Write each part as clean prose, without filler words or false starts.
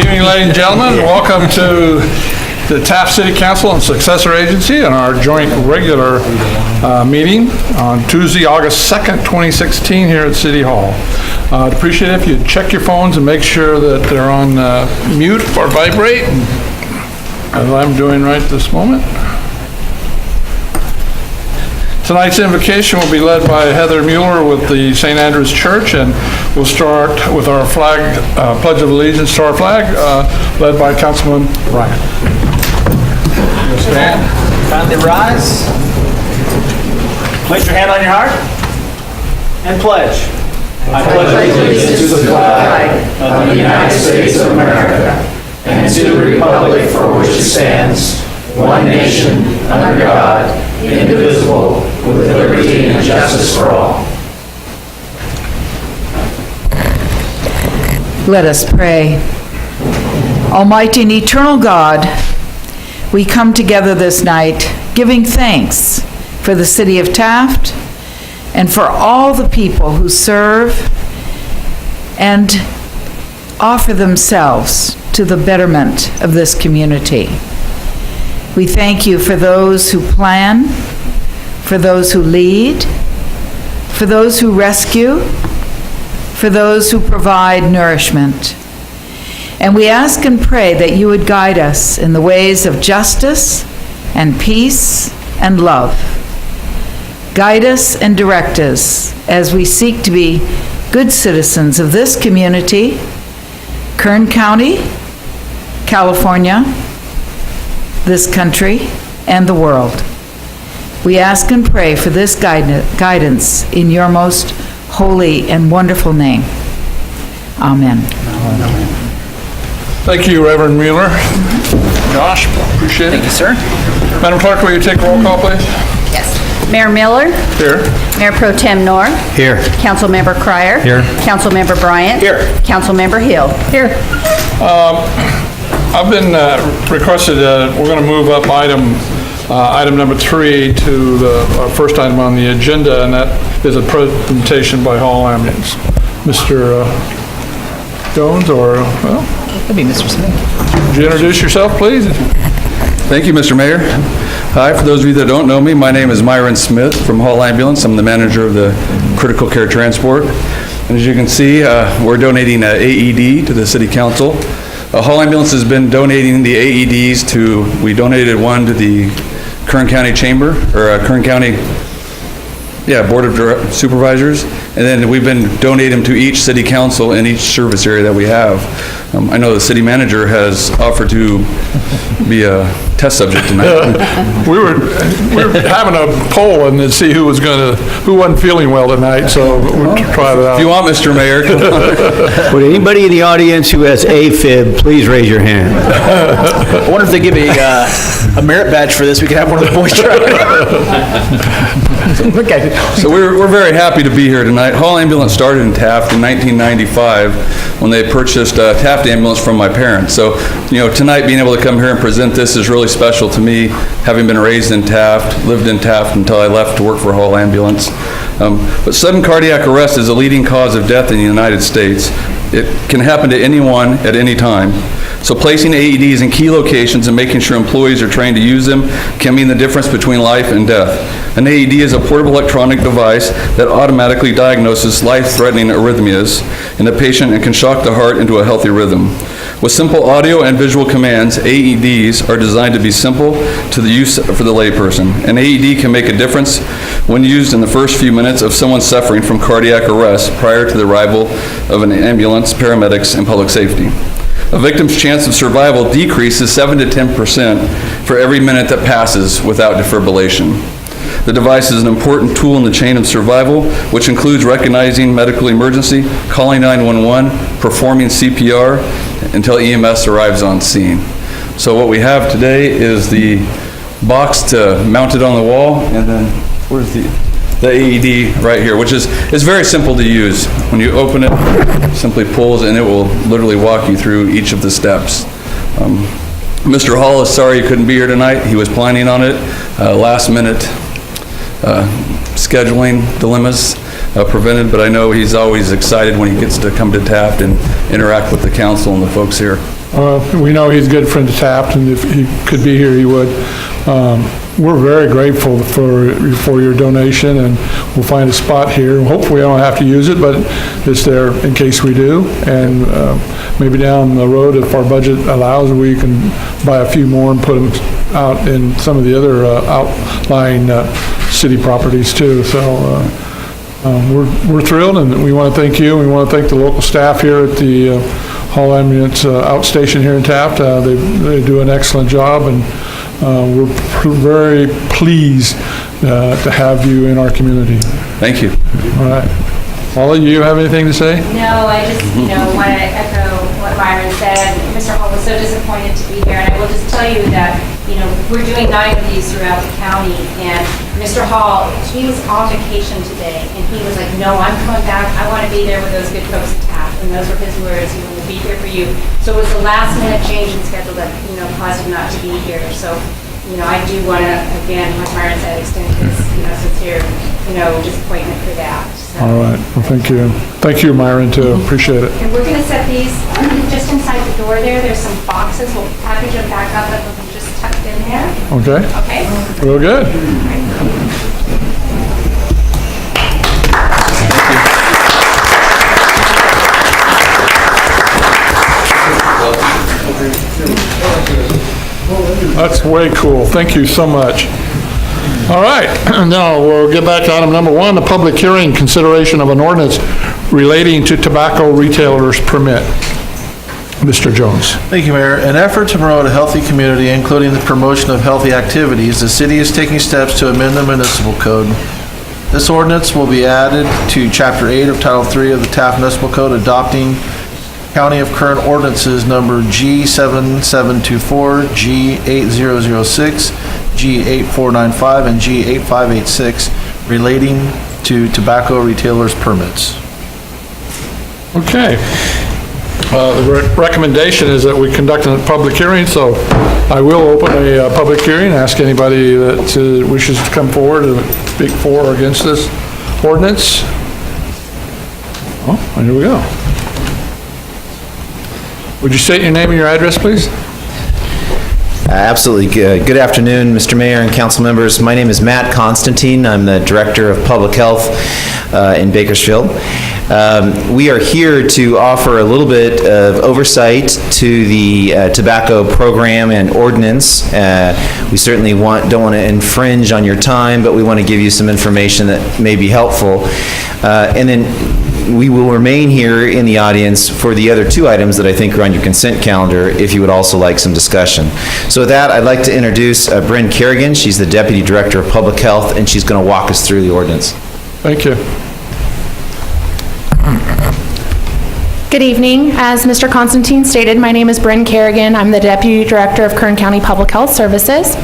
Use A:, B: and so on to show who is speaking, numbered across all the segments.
A: Good evening, ladies and gentlemen. Welcome to the Taft City Council and Successor Agency and our joint regular meeting on Tuesday, August 2nd, 2016 here at City Hall. I'd appreciate it if you check your phones and make sure that they're on mute or vibrate, as I'm doing right this moment. Tonight's invocation will be led by Heather Mueller with the St. Andrew's Church, and we'll start with our flag, Pledge of Allegiance to our flag, led by Councilman Ryan. Stand.
B: Kindly rise. Place your hand on your heart and pledge. I pledge allegiance to the flag of the United States of America and to the republic for which it stands, one nation, under God, indivisible, with liberty and justice for all.
C: Let us pray. Almighty and eternal God, we come together this night giving thanks for the city of Taft and for all the people who serve and offer themselves to the betterment of this community. We thank you for those who plan, for those who lead, for those who rescue, for those who provide nourishment. And we ask and pray that you would guide us in the ways of justice and peace and love. Guide us and direct us as we seek to be good citizens of this community, Kern County, California, this country, and the world. We ask and pray for this guidance in your most holy and wonderful name. Amen.
A: Thank you, Reverend Mueller. Josh, appreciate it.
B: Thank you, sir.
A: Madam Clerk, will you take roll call, please?
D: Yes. Mayor Miller,
A: Here.
D: Mayor Pro Tem Noor,
B: Here.
D: Councilmember Cryer,
B: Here.
D: Councilmember Bryant,
B: Here.
D: Councilmember Hill. Here.
A: I've been requested, we're going to move up item number 3 to the first item on the agenda, and that is a presentation by Hall Ambulance. Mr. Jones, or, well,
B: That'd be Mr. Smith.
A: would you introduce yourself, please?
E: Thank you, Mr. Mayor. Hi, for those of you that don't know me, my name is Myron Smith from Hall Ambulance. I'm the manager of the Critical Care Transport. And as you can see, we're donating an AED to the City Council. Hall Ambulance has been donating the AEDs we donated one to the Kern County Chamber, or Kern County, Board of Supervisors, and then we've been donating them to each city council in each service area that we have. I know the city manager has offered to be a test subject tonight.
A: We were having a poll and to see who wasn't feeling well tonight, so we'll try that out.
E: If you want, Mr. Mayor, come on.
F: Would anybody in the audience who has AFib, please raise your hand.
B: I wonder if they give a merit badge for this. We could have one of the boys try it. Look at it.
E: So we're very happy to be here tonight. Hall Ambulance started in Taft in 1995 when they purchased a Taft ambulance from my parents. So, tonight being able to come here and present this is really special to me, having been raised in Taft, lived in Taft until I left to work for Hall Ambulance. But sudden cardiac arrest is a leading cause of death in the United States. It can happen to anyone at any time. So placing AEDs in key locations and making sure employees are trained to use them can mean the difference between life and death. An AED is a portable electronic device that automatically diagnoses life-threatening arrhythmias in the patient and can shock the heart into a healthy rhythm. With simple audio and visual commands, AEDs are designed to be simple to the use for the layperson. An AED can make a difference when used in the first few minutes of someone suffering from cardiac arrest prior to the arrival of an ambulance, paramedics, and public safety. A victim's chance of survival decreases 7 to 10% for every minute that passes without defibrillation. The device is an important tool in the chain of survival, which includes recognizing medical emergency, calling 911, performing CPR until EMS arrives on scene. So what we have today is the box to mount it on the wall, and then where's the AED right here, which is very simple to use. When you open it, simply pulls and it will literally walk you through each of the steps. Mr. Hall is sorry he couldn't be here tonight. He was planning on it. Last minute scheduling dilemmas prevented, but I know he's always excited when he gets to come to Taft and interact with the council and the folks here.
A: We know he's a good friend to Taft, and if he could be here, he would. We're very grateful for your donation, and we'll find a spot here. Hopefully, I don't have to use it, but it's there in case we do. And maybe down the road, if our budget allows, we can buy a few more and put them out in some of the other outlying city properties too. So we're thrilled, and we want to thank you. We want to thank the local staff here at the Hall Ambulance outstation here in Taft. They do an excellent job, and we're very pleased to have you in our community.
E: Thank you.
A: All right. Paula, you have anything to say?
G: No, I just, want to echo what Myron said. Mr. Hall was so disappointed to be here, and I will just tell you that, we're doing 9 of these throughout the county, and Mr. Hall, he was on vacation today, and he was like, no, I'm coming back. I want to be there with those good folks at Taft, and those were his words. He wanted to be here for you. So it was the last minute change in schedule that, caused him not to be here. So, I do want to, again, like Myron said, extend his, sincere, disappointment for that. So.
A: All right. Well, thank you. Thank you, Myron, too. Appreciate it.
G: And we're going to set these just inside the door there. There's some boxes. We'll package them back up and we'll just tucked in there.
A: Okay.
G: Okay?
A: Real good. That's way cool. Thank you so much. All right, now we'll get back to item number 1, the public hearing, consideration of an ordinance relating to tobacco retailers permit. Mr. Jones.
H: Thank you, Mayor. In an effort to promote a healthy community, including the promotion of healthy activities, the city is taking steps to amend the municipal code. This ordinance will be added to Chapter 8 of Title 3 of the Taft Municipal Code, adopting County of Current Ordinances number G7724, G8006, G8495, and G8586 relating to tobacco retailers' permits.
A: Okay. The recommendation is that we conduct a public hearing, so I will open a public hearing, ask anybody that wishes to come forward and speak for or against this ordinance. Oh, and here we go. Would you state your name and your address, please?
I: Absolutely. Good afternoon, Mr. Mayor and council members. My name is Matt Constantine. I'm the Director of Public Health in Bakersfield. We are here to offer a little bit of oversight to the tobacco program and ordinance. We certainly don't want to infringe on your time, but we want to give you some information that may be helpful. And then we will remain here in the audience for the other 2 items that I think are on your consent calendar if you would also like some discussion. So with that, I'd like to introduce Bryn Kerrigan. She's the Deputy Director of Public Health, and she's going to walk us through the ordinance.
A: Thank you.
J: Good evening. As Mr. Constantine stated, my name is Bryn Kerrigan. I'm the Deputy Director of Kern County Public Health Services.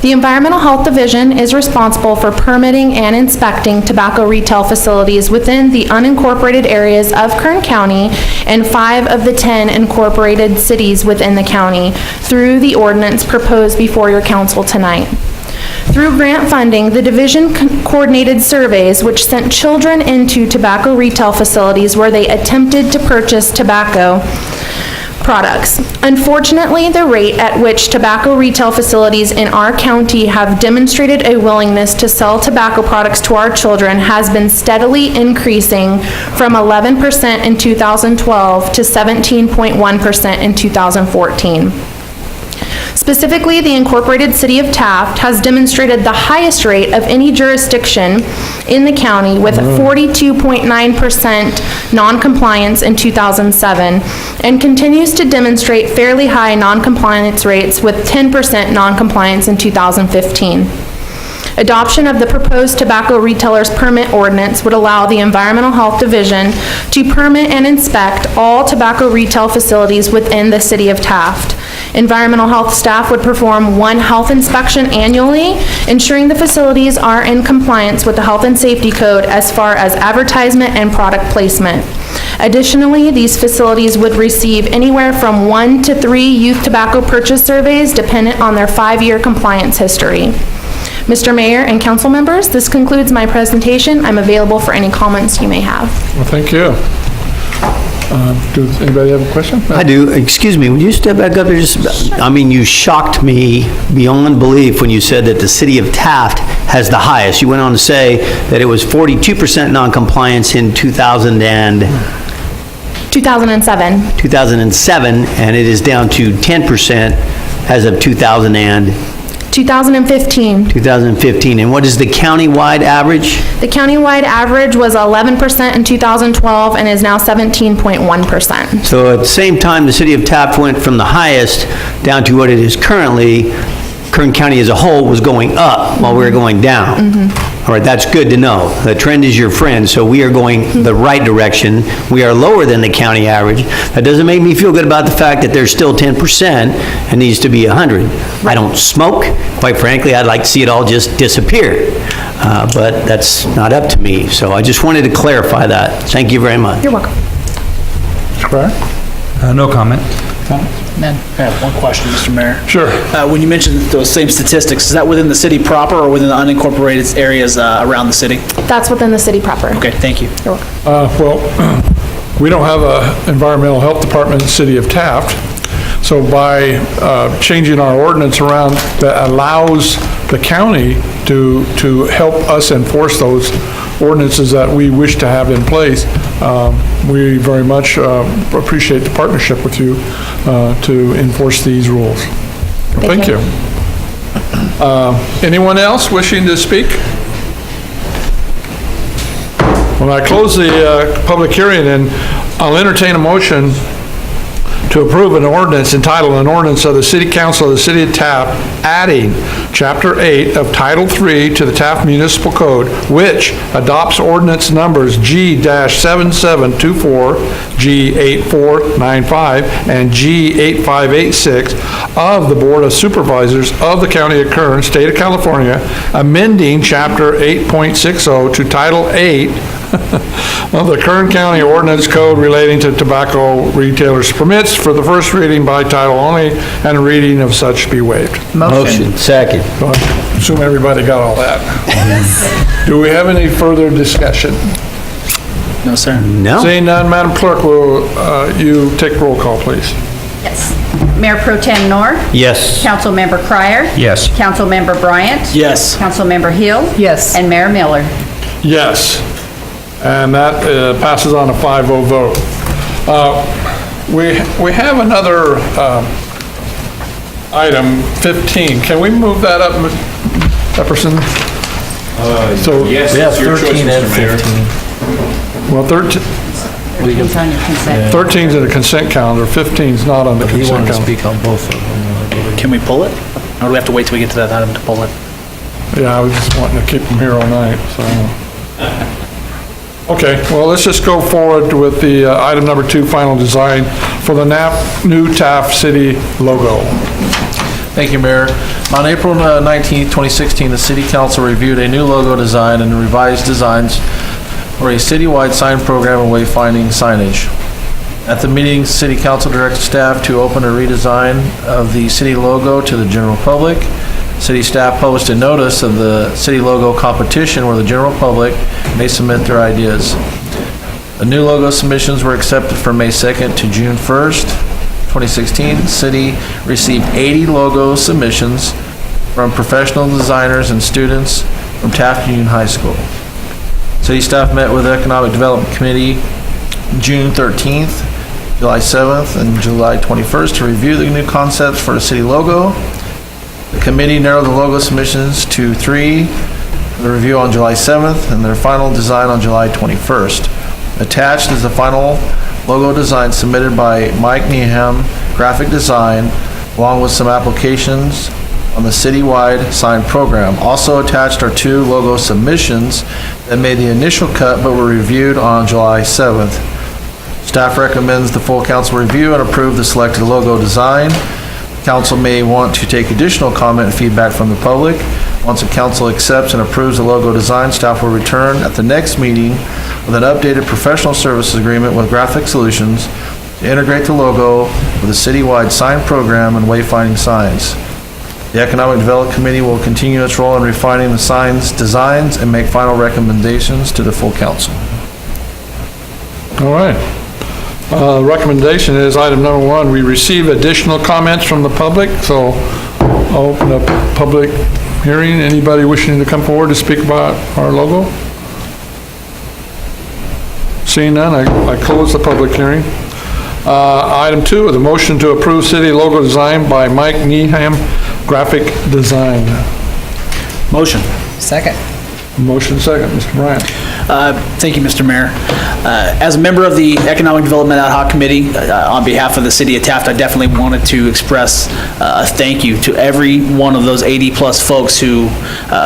J: The Environmental Health Division is responsible for permitting and inspecting tobacco retail facilities within the unincorporated areas of Kern County and 5 of the 10 incorporated cities within the county through the ordinance proposed before your council tonight. Through grant funding, the division coordinated surveys which sent children into tobacco retail facilities where they attempted to purchase tobacco products. Unfortunately, the rate at which tobacco retail facilities in our county have demonstrated a willingness to sell tobacco products to our children has been steadily increasing from 11% in 2012 to 17.1% in 2014. Specifically, the incorporated city of Taft has demonstrated the highest rate of any jurisdiction in the county with 42.9% non-compliance in 2007 and continues to demonstrate fairly high non-compliance rates with 10% non-compliance in 2015. Adoption of the proposed tobacco retailers permit ordinance would allow the Environmental Health Division to permit and inspect all tobacco retail facilities within the city of Taft. Environmental health staff would perform 1 health inspection annually, ensuring the facilities are in compliance with the health and safety code as far as advertisement and product placement. Additionally, these facilities would receive anywhere from 1 to 3 youth tobacco purchase surveys dependent on their 5-year compliance history. Mr. Mayor and council members, this concludes my presentation. I'm available for any comments you may have.
A: Well, thank you. Does anybody have a question?
F: I do. Excuse me, would you step back up there just, I mean, you shocked me beyond belief when you said that the city of Taft has the highest. You went on to say that it was 42% noncompliance in 2007,
J: 2007.
F: and it is down to 10% as of
J: 2015.
F: 2015. And what is the countywide average?
J: The countywide average was 11% in 2012 and is now 17.1%.
F: So at the same time, the city of Taft went from the highest down to what it is currently, Kern County as a whole was going up while we were going down. All right, that's good to know. The trend is your friend, so we are going the right direction. We are lower than the county average. That doesn't make me feel good about the fact that there's still 10% and needs to be 100. I don't smoke. Quite frankly, I'd like to see it all just disappear. But that's not up to me, so I just wanted to clarify that. Thank you very much.
J: You're welcome.
K: No comment.
B: I have one question, Mr. Mayor.
A: Sure.
B: When you mentioned those same statistics, is that within the city proper or within the unincorporated areas around the city?
J: That's within the city proper.
B: Okay, thank you.
J: You're welcome.
A: Well, we don't have an environmental health department in the city of Taft, so by changing our ordinance around that allows the county to help us enforce those ordinances that we wish to have in place, we very much appreciate the partnership with you to enforce these rules. Thank you. Anyone else wishing to speak? When I close the public hearing, then I'll entertain a motion to approve an ordinance entitled, an ordinance of the City Council of the City of Taft adding Chapter 8 of Title 3 to the Taft Municipal Code, which adopts ordinance numbers G-7724, G-8495, and G-8586 of the Board of Supervisors of the County of Kern, State of California, amending Chapter 8.60 to Title 8 of the Kern County Ordinance Code relating to tobacco retailers' permits for the first reading by title only, and a reading of such be waived.
F: Motion. Second.
A: So I assume everybody got all that. Do we have any further discussion?
B: No, sir.
F: No?
A: Seeing none, Madam Clerk, will you take roll call, please?
D: Yes. Mayor Pro Tem Noor?
F: Yes.
D: Councilmember Cryer?
K: Yes.
D: Councilmember Bryant?
B: Yes.
D: Councilmember Hill?
C: Yes.
D: And Mayor Miller?
A: Yes. And that passes on a 5-0 vote. We have another item, 15. Can we move that up, Ms. Epperson? So,
H: We have 13 and 15.
A: well, 13,
D: It's on your consent.
A: 13's in the consent calendar, 15's not on the
H: He
A: consent
H: wanted to
A: calendar.
H: speak on both of them.
B: Can we pull it? Or do we have to wait till we get to that item to pull it?
A: Yeah, I was just wanting to keep them here all night, so. Okay, well, let's just go forward with the item number 2, final design for the new Taft City logo.
H: Thank you, Mayor. On April 19, 2016, the City Council reviewed a new logo design and revised designs for a citywide sign program and wayfinding signage. At the meeting, City Council directed staff to open a redesign of the city logo to the general public. City staff published a notice of the city logo competition where the general public may submit their ideas. The new logo submissions were accepted from May 2nd to June 1st, 2016. The city received 80 logo submissions from professional designers and students from Taft Union High School. City staff met with the Economic Development Committee June 13th, July 7th, and July 21st to review the new concepts for the city logo. The committee narrowed the logo submissions to 3 for the review on July 7th and their final design on July 21st. Attached is the final logo design submitted by Mike Needham Graphic Design, along with some applications on the citywide sign program. Also attached are 2 logo submissions that made the initial cut but were reviewed on July 7th. Staff recommends the full council review and approve the selected logo design. Council may want to take additional comment and feedback from the public. Once the council accepts and approves the logo design, staff will return at the next meeting with an updated professional services agreement with Graphic Solutions to integrate the logo with a citywide sign program and wayfinding signs. The Economic Development Committee will continue its role in refining the signs, designs, and make final recommendations to the full council.
A: All right. Recommendation is item number 1, we receive additional comments from the public, so I'll open up public hearing. Anybody wishing to come forward to speak about our logo? Seeing none, I close the public hearing. Item 2, the motion to approve city logo design by Mike Needham Graphic Design.
B: Motion.
C: Second.
A: Motion second, Mr. Bryant.
B: Thank you, Mr. Mayor. As a member of the Economic Development Ad Hoc Committee, on behalf of the city of Taft, I definitely wanted to express a thank you to every one of those 80-plus folks who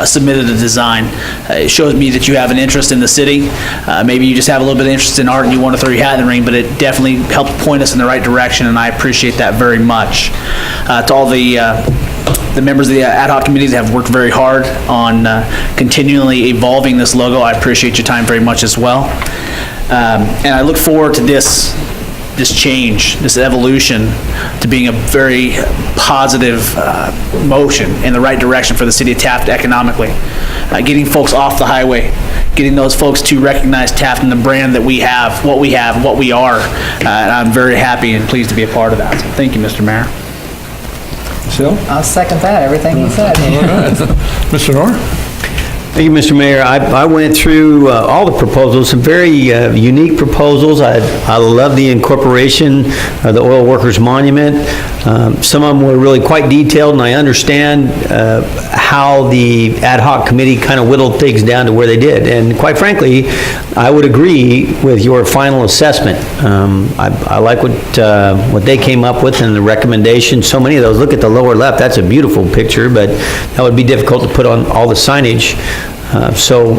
B: submitted a design. It shows me that you have an interest in the city. Maybe you just have a little bit of interest in art and you want to throw your hat in the ring, but it definitely helped point us in the right direction, and I appreciate that very much. To all the members of the ad hoc committees that have worked very hard on continually evolving this logo, I appreciate your time very much as well. And I look forward to this change, this evolution, to being a very positive motion in the right direction for the city of Taft economically. Getting folks off the highway, getting those folks to recognize Taft and the brand that we have, what we are. And I'm very happy and pleased to be a part of that. So thank you, Mr. Mayor.
C: I'll second that, everything he said.
A: Mr. Norr?
F: Thank you, Mr. Mayor. I went through all the proposals, some very unique proposals. I love the incorporation of the Oil Workers Monument. Some of them were really quite detailed, and I understand how the ad hoc committee kind of whittled things down to where they did. And quite frankly, I would agree with your final assessment. I like what they came up with and the recommendations. So many of those. Look at the lower left. That's a beautiful picture, but that would be difficult to put on all the signage. So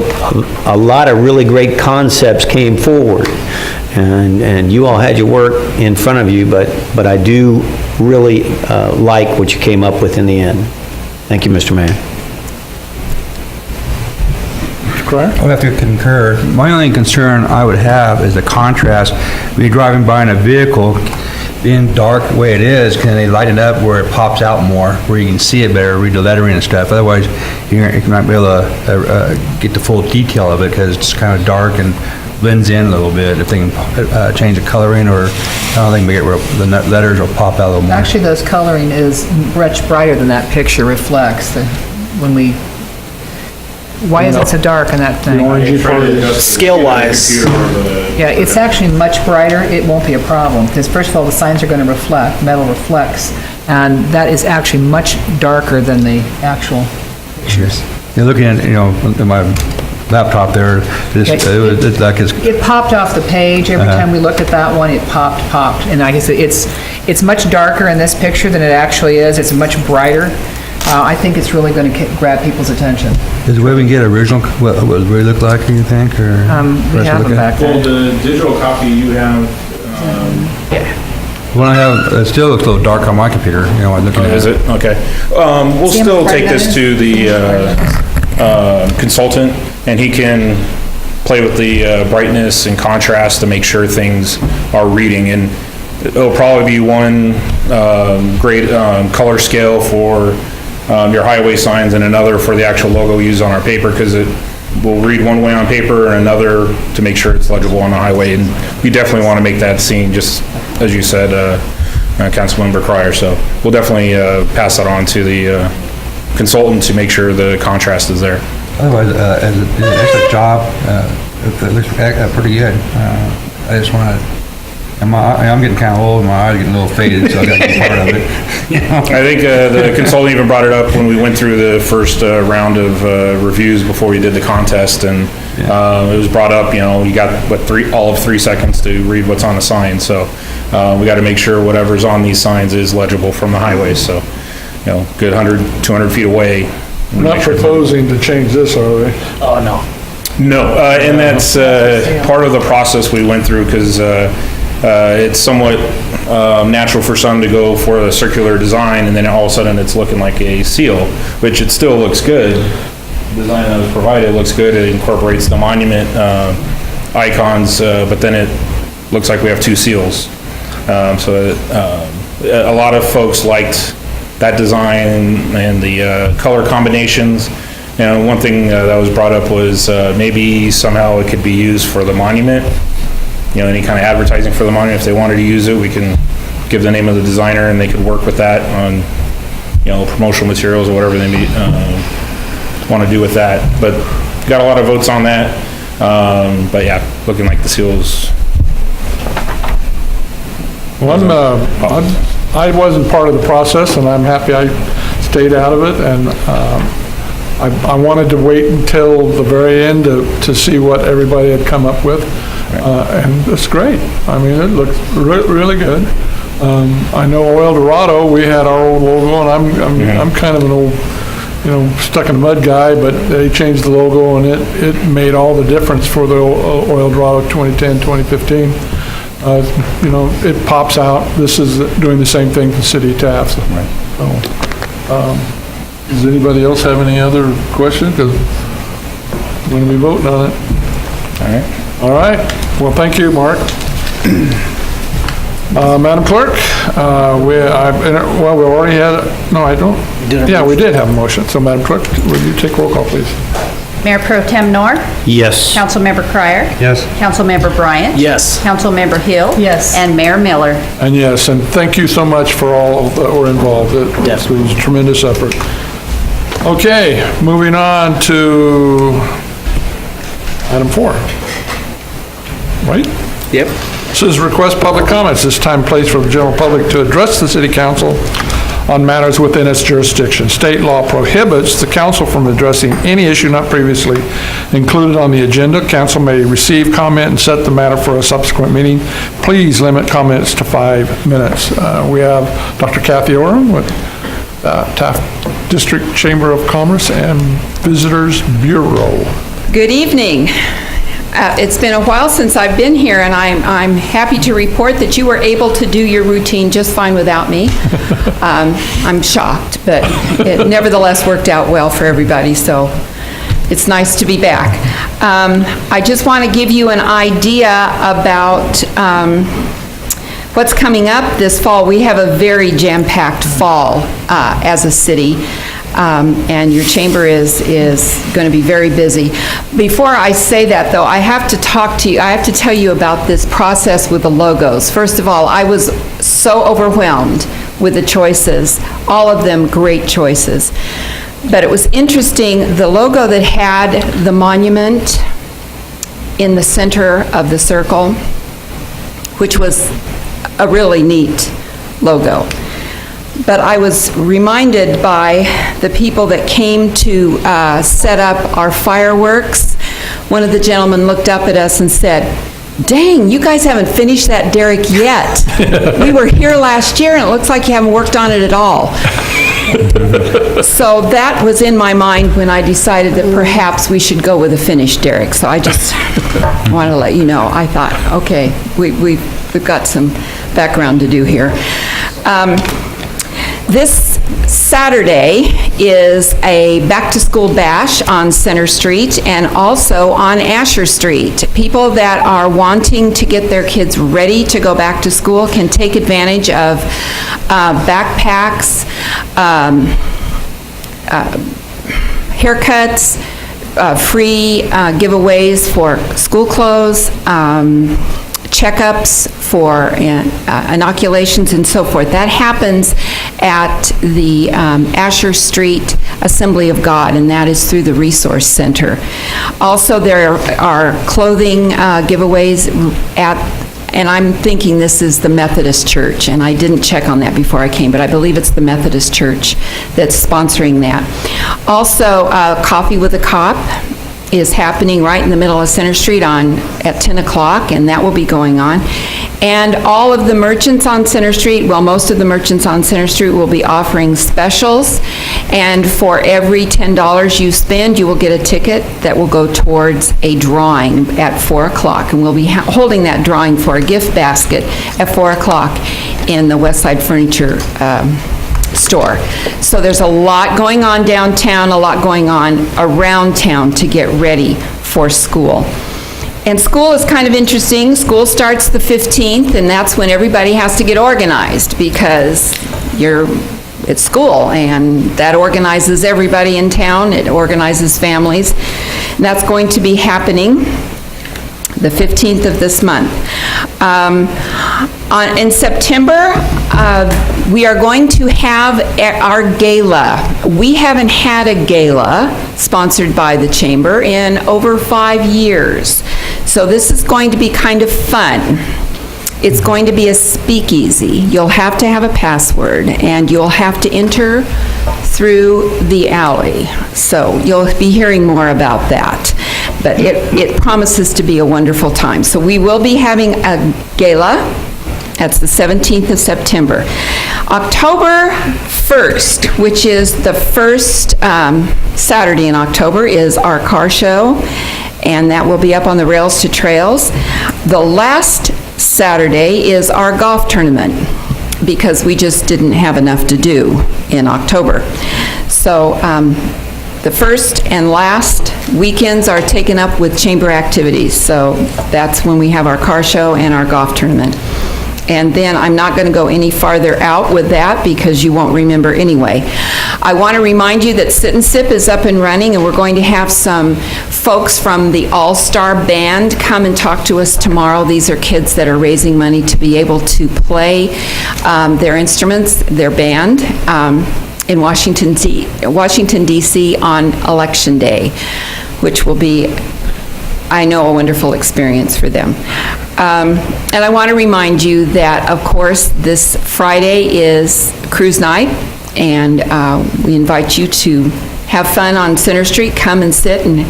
F: a lot of really great concepts came forward, and you all had your work in front of you, but I do really like what you came up with in the end. Thank you, Mr. Mayor.
A: Mr. Cryer?
K: I would have to concur. My only concern I would have is the contrast. When you're driving by in a vehicle, being dark the way it is, can they light it up where it pops out more, where you can see it better, read the lettering and stuff? Otherwise, you might be able to get the full detail of it because it's kind of dark and blends in a little bit. If they can change the coloring, or I don't think the letters will pop out a little more.
C: Actually, those coloring is much brighter than that picture reflects. Why is it so dark in that thing?
B: Scale-wise.
C: Yeah, it's actually much brighter. It won't be a problem, because first of all, the signs are going to reflect, metal reflects, and that is actually much darker than the actual pictures.
K: You're looking at, in my laptop there, it's like it's...
C: It popped off the page. Every time we looked at that one, it popped. And I guess it's much darker in this picture than it actually is. It's much brighter. I think it's really going to grab people's attention.
K: Is there a way we can get original, what it really look like, do you think, or?
C: We have them back there.
L: Well, the digital copy you have,
K: When I have, it still looks a little dark on my computer, I'm looking at it.
L: is it? Okay. We'll
C: See 'em
L: still
C: right
L: take this
C: there?
L: to the consultant, and he can play with the brightness and contrast to make sure things are reading. And it'll probably be one great color scale for your highway signs and another for the actual logo used on our paper, because it will read one way on paper and another to make sure it's legible on the highway. And we definitely want to make that seen, just as you said, Councilmember Cryer. So we'll definitely pass that on to the consultant to make sure the contrast is there.
K: Otherwise, as an extra job, it looks pretty good. I just want to, I'm getting kind of old, and my eyes are getting a little faded, so I got to be part of it.
L: I think the consultant even brought it up when we went through the first round of reviews before we did the contest, and it was brought up, you got, all of 3 seconds to read what's on the sign, so we got to make sure whatever's on these signs is legible from the highway, so, good 100, 200 feet away.
A: Not proposing to change this, are we?
B: Oh, no.
L: No, and that's part of the process we went through, because it's somewhat natural for some to go for a circular design, and then all of a sudden it's looking like a seal, which it still looks good. The design that was provided looks good. It incorporates the monument icons, but then it looks like we have 2 seals. A lot of folks liked that design and the color combinations. And one thing that was brought up was maybe somehow it could be used for the monument. Any kind of advertising for the monument. If they wanted to use it, we can give the name of the designer and they could work with that on, promotional materials or whatever they want to do with that. But got a lot of votes on that. But yeah, looking like the seal's.
A: Well, I wasn't part of the process, and I'm happy I stayed out of it, and I wanted to wait until the very end to see what everybody had come up with, and it's great. I mean, it looks really good. I know El Dorado, we had our old logo, and I'm kind of an old, stuck in the mud guy, but they changed the logo, and it made all the difference for the El Dorado 2010, 2015. It pops out. This is doing the same thing for the city of Taft. So, does anybody else have any other questions? Because we're going to be voting on it. All right. Well, thank you, Mark. Madam Clerk, we already had, no, I don't. Yeah, we did have a motion. So, Madam Clerk, would you take roll call, please?
D: Mayor Pro Tem Noor?
F: Yes.
D: Councilmember Cryer?
K: Yes.
D: Councilmember Bryant?
B: Yes.
D: Councilmember Hill?
C: Yes.
D: And Mayor Miller?
A: And yes, and thank you so much for all that were involved. It was a tremendous effort. Okay, moving on to item 4. Right?
B: Yep.
A: This is request public comments. This time and place for the general public to address the city council on matters within its jurisdiction. State law prohibits the council from addressing any issue not previously included on the agenda. Council may receive comment and set the matter for a subsequent meeting. Please limit comments to 5 minutes. We have Dr. Kathy Oram with Taft District Chamber of Commerce and Visitors Bureau.
M: Good evening. It's been a while since I've been here, and I'm happy to report that you were able to do your routine just fine without me. I'm shocked, but it nevertheless worked out well for everybody, so it's nice to be back. I just want to give you an idea about what's coming up this fall. We have a very jam-packed fall as a city. And your chamber is going to be very busy. Before I say that, though, I have to tell you about this process with the logos. First of all, I was so overwhelmed with the choices, all of them great choices. But it was interesting, the logo that had the monument in the center of the circle, which was a really neat logo. But I was reminded by the people that came to set up our fireworks. One of the gentlemen looked up at us and said, "Dang, you guys haven't finished that derrick yet. We were here last year and it looks like you haven't worked on it at all." So that was in my mind when I decided that perhaps we should go with a finished derrick. So I just want to let you know. I thought, okay, we've got some background to do here. This Saturday is a back-to-school bash on Center Street and also on Asher Street. People that are wanting to get their kids ready to go back to school can take advantage of backpacks, haircuts, free giveaways for school clothes, checkups for inoculations and so forth. That happens at the Asher Street Assembly of God, and that is through the Resource Center. Also, there are clothing giveaways and I'm thinking this is the Methodist Church, and I didn't check on that before I came, but I believe it's the Methodist Church that's sponsoring that. Also, Coffee with a Cop is happening right in the middle of Center Street at 10 o'clock, and that will be going on. And all of the merchants on Center Street, well, most of the merchants on Center Street will be offering specials, and for every $10 you spend, you will get a ticket that will go towards a drawing at 4 o'clock, and we'll be holding that drawing for a gift basket at 4 o'clock in the Westside Furniture store. So there's a lot going on downtown, a lot going on around town to get ready for school. And school is kind of interesting. School starts the 15th, and that's when everybody has to get organized because it's school, and that organizes everybody in town. It organizes families. And that's going to be happening the 15th of this month. In September, we are going to have our gala. We haven't had a gala sponsored by the Chamber in over 5 years. So this is going to be kind of fun. It's going to be a speakeasy. You'll have to have a password, and you'll have to enter through the alley. So you'll be hearing more about that. But it promises to be a wonderful time. So we will be having a gala. That's the 17th of September. October 1st, which is the first Saturday in October, is our car show, and that will be up on the Rails to Trails. The last Saturday is our golf tournament, because we just didn't have enough to do in October. So the first and last weekends are taken up with chamber activities, so that's when we have our car show and our golf tournament. And then I'm not going to go any farther out with that because you won't remember anyway. I want to remind you that Sit and Sip is up and running, and we're going to have some folks from the All-Star Band come and talk to us tomorrow. These are kids that are raising money to be able to play their instruments, their band, in Washington, D.C. on Election Day, which will be, I know, a wonderful experience for them. And I want to remind you that, of course, this Friday is Cruise Night, and we invite you to have fun on Center Street. Come and sit and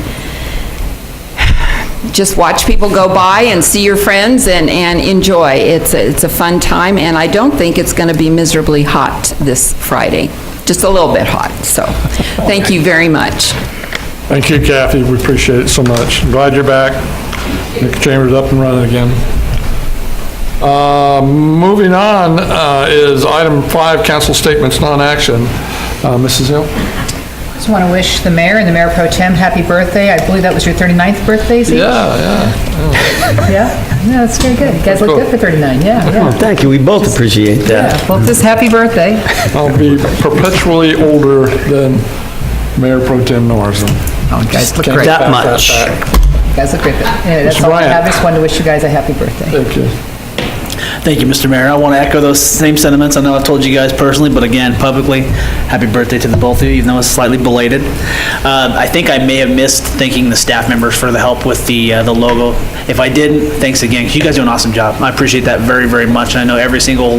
M: just watch people go by and see your friends and enjoy. It's a fun time, and I don't think it's going to be miserably hot this Friday. Just a little bit hot, so thank you very much.
A: Thank you, Kathy. We appreciate it so much. I'm glad you're back. The Chamber's up and running again. Moving on is item 5, council statements, non-action. Mrs. Hill?
C: Just want to wish the mayor and the mayor pro tem happy birthday. I believe that was your 39th birthday, Zeke?
A: Yeah.
C: Yeah, that's very good. You guys look good for 39, yeah.
F: Well, thank you, we both appreciate that.
C: Yeah, well, just happy birthday.
A: I'll be perpetually older than Mayor Pro Tem Norris.
C: Oh, you guys look
A: Can't
C: great.
F: That
A: back
F: much.
C: You guys look great. Anyway, that's
A: Mr.
C: all I
A: Bryant.
C: have. Just wanted to wish you guys a happy birthday.
A: Thank you.
B: Thank you, Mr. Mayor. I want to echo those same sentiments. I know I've told you guys personally, but again, publicly, happy birthday to the both of you, even though it's slightly belated. I think I may have missed thanking the staff members for the help with the logo. If I didn't, thanks again. You guys do an awesome job. I appreciate that very, very much. And I know every single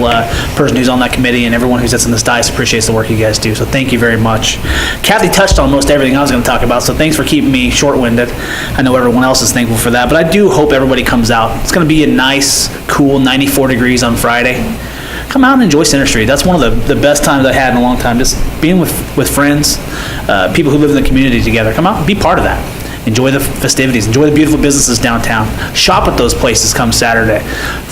B: person who's on that committee and everyone who sits in this dais appreciates the work you guys do. So thank you very much. Kathy touched on most everything I was going to talk about, so thanks for keeping me short-winded. I know everyone else is thankful for that, but I do hope everybody comes out. It's going to be a nice, cool 94 degrees on Friday. Come out and enjoy Center Street. That's one of the best times I've had in a long time, just being with friends, people who live in the community together. Come out and be part of that. Enjoy the festivities. Enjoy the beautiful businesses downtown. Shop at those places come Saturday.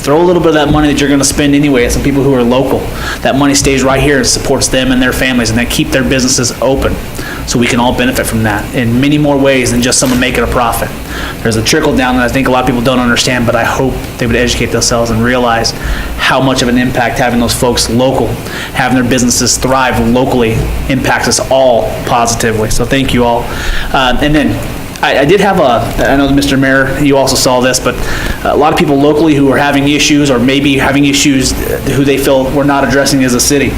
B: Throw a little bit of that money that you're going to spend anyway at some people who are local. That money stays right here and supports them and their families, and they keep their businesses open so we can all benefit from that in many more ways than just someone making a profit. There's a trickle down that I think a lot of people don't understand, but I hope they would educate themselves and realize how much of an impact having those folks local, having their businesses thrive locally, impacts us all positively. So thank you all. And then I did have I know Mr. Mayor, you also saw this, but a lot of people locally who are having issues or maybe having issues who they feel we're not addressing as a city.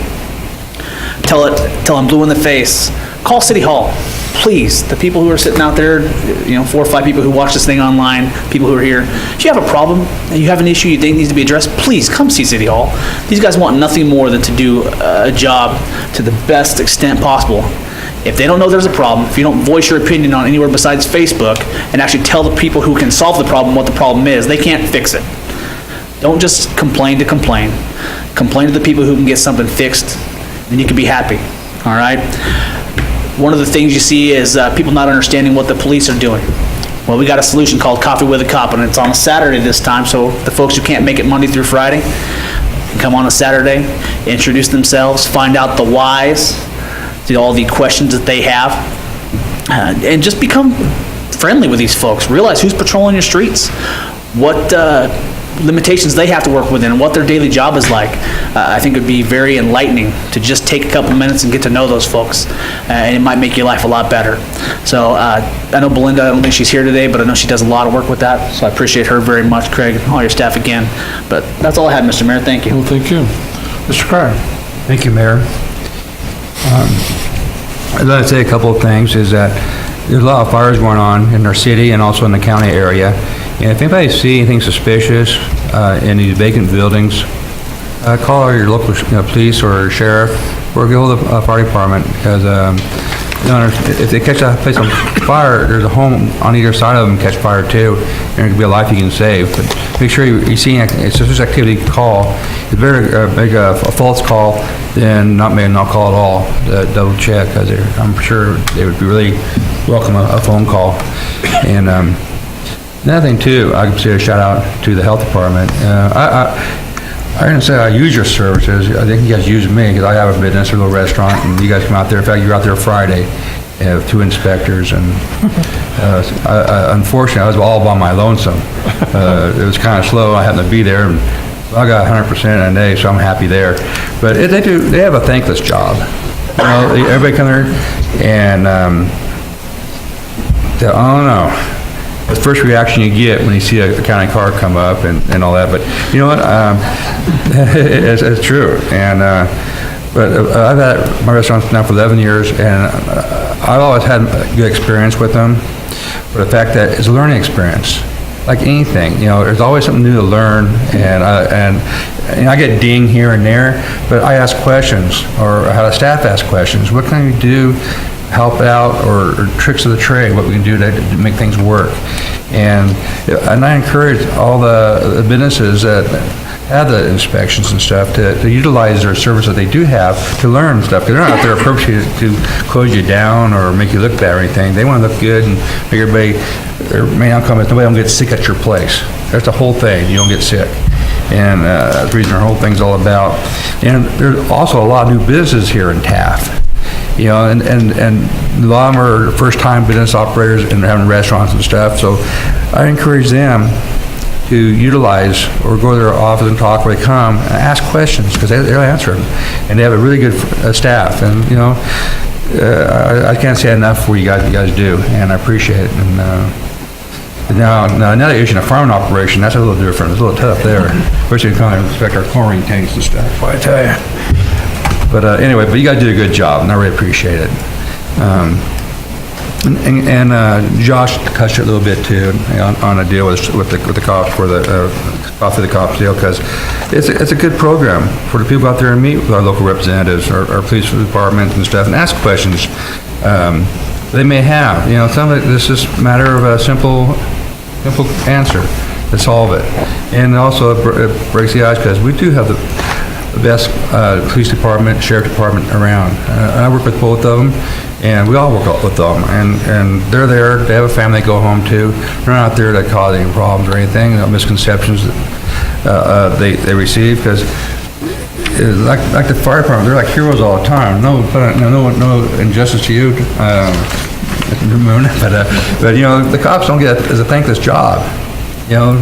B: Tell them blue in the face. Call City Hall, please. The people who are sitting out there, 4 or 5 people who watch this thing online, people who are here. If you have a problem and you have an issue you think needs to be addressed, please come see City Hall. These guys want nothing more than to do a job to the best extent possible. If they don't know there's a problem, if you don't voice your opinion on anywhere besides Facebook and actually tell the people who can solve the problem what the problem is, they can't fix it. Don't just complain to complain. Complain to the people who can get something fixed, and you can be happy, all right? One of the things you see is people not understanding what the police are doing. Well, we got a solution called Coffee with a Cop, and it's on a Saturday this time, so the folks who can't make it Monday through Friday can come on a Saturday, introduce themselves, find out the whys, all the questions that they have, and just become friendly with these folks. Realize who's patrolling your streets, what limitations they have to work within and what their daily job is like, I think it would be very enlightening to just take a couple minutes and get to know those folks, and it might make your life a lot better. So I know Belinda, I don't think she's here today, but I know she does a lot of work with that, so I appreciate her very much, Craig, and all your staff again. But that's all I had, Mr. Mayor, thank you.
A: Well, thank you. Mr. Cryer?
K: Thank you, Mayor. I'd like to say a couple of things, is that there's a lot of fires going on in our city and also in the county area. And if anybody sees anything suspicious in these vacant buildings, call your local police or sheriff, or go to the fire department, because if they catch a place on fire, there's a home on either side of them catch fire too, and there could be a life you can save. But make sure you see a suspicious activity, call. It's better make a false call than not make a no call at all. Double check, because I'm sure they would be really welcome a phone call. And another thing too, I could say a shout out to the health department. I didn't say I use your services. I think you guys use me, because I have a business, a little restaurant, and you guys come out there. In fact, you were out there Friday. You have 2 inspectors, and unfortunately, I was all by my lonesome. It was kind of slow. I happened to be there, and I got 100% in a day, so I'm happy there. But they have a thankless job. You know, everybody come there, and I don't know. The first reaction you get when you see a county car come up and all that, but you know what? It's true. And but I've had my restaurants now for 11 years, and I've always had a good experience with them. But the fact that it's a learning experience, like anything. You know, there's always something new to learn, and I get dinged here and there, but I ask questions, or how the staff ask questions. What can you do? Help out, or tricks of the trade, what we can do to make things work. And I encourage all the businesses that have the inspections and stuff to utilize their service that they do have to learn stuff, because they're not out there appropriate to close you down or make you look bad or anything. They want to look good and make everybody, their main outcome is nobody don't get sick at your place. That's the whole thing, you don't get sick. And that's the reason our whole thing's all about. And there's also a lot of new businesses here in Taft. You know, and a lot of them are first-time business operators and they're having restaurants and stuff. So I encourage them to utilize or go to their office and talk where they come and ask questions, because they'll answer them. And they have a really good staff. And, you know, I can't say enough for what you guys do, and I appreciate it. And now another issue, a farming operation, that's a little different. It's a little tough there, especially to kind of inspect our chlorine tanks and stuff, I tell you. But anyway, but you guys did a good job, and I really appreciate it. Josh touched it a little bit too on a deal with the cops for the off of the cops deal, because it's a good program for the people out there and meet with our local representatives, our police departments and stuff, and ask questions they may have. You know, some of it's just a matter of a simple answer to solve it, and also it breaks the ice, because we do have the best police department, sheriff department around. I work with both of them, and we all work with them, and they're there, they have a family to go home to. They're not out there to cause any problems or anything, no misconceptions that they receive, because like the fire department, they're like heroes all the time. No injustice to you, but you know, the cops don't get as a thankless job. You know,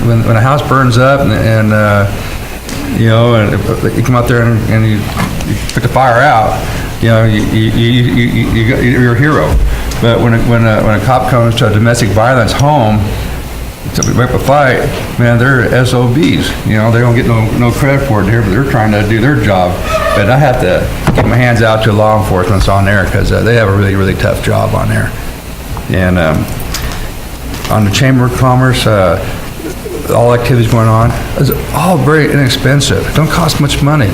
K: when a house burns up and you know, and you come out there and you put the fire out, you know, you're a hero. But when a cop comes to a domestic violence home to break up a fight, man, they're SOBs. You know, they don't get no credit for it here, but they're trying to do their job. But I have to get my hands out to law enforcement on there, because they have a really, really tough job on there. And on the Chamber of Commerce, all activities going on, it's all very inexpensive. It don't cost much money.